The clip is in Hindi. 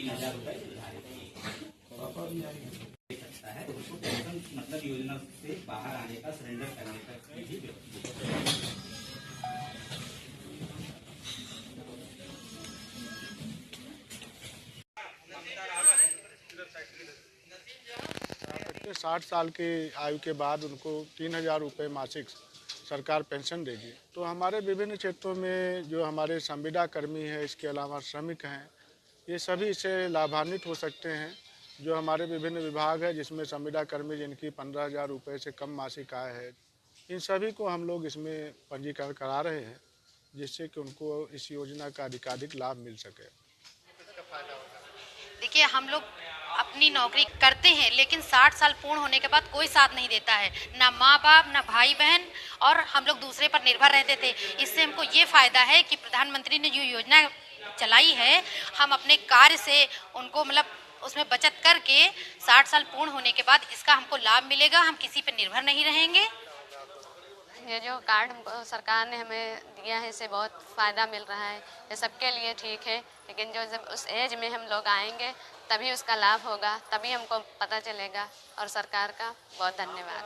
₹3000 दे सकता है, तो उसको पेंशन मतलब योजना से बाहर आने का, सरेंडर करने का भी व्यवस्था। 60 साल की आयु के बाद उनको 3000 रुपये मासिक सरकार पेंशन देगी। तो हमारे विभिन्न क्षेत्रों में जो हमारे संविदा कर्मी हैं, इसके अलावा श्रमिक हैं, ये सभी इससे लाभान्वित हो सकते हैं। जो हमारे विभिन्न विभाग है जिसमें संविदा कर्मी जिनकी 15,000 रुपये से कम मासिक आय है, इन सभी को हम लोग इसमें पंजीकरण करा रहे हैं, जिससे कि उनको इस योजना का अधिकाधिक लाभ मिल सके। देखिए, हम लोग अपनी नौकरी करते हैं, लेकिन 60 साल पूर्ण होने के बाद कोई साथ नहीं देता है, ना माँ बाप, ना भाई बहन, और हम लोग दूसरे पर निर्भर रहते थे। इससे हमको ये फायदा है कि प्रधानमंत्री ने जो योजना चलाई है, हम अपने कार्य से उनको मतलब उसमें बचत करके 60 साल पूर्ण होने के बाद इसका हमको लाभ मिलेगा, हम किसी पर निर्भर नहीं रहेंगे। ये जो कार्ड सरकार ने हमें दिया है, इससे बहुत फ़ायदा मिल रहा है। ये सबके लिए ठीक है, लेकिन जो जब उस एज में हम लोग आएंगे तभी उसका लाभ होगा, तभी हमको पता चलेगा। और सरकार का बहुत धन्यवाद।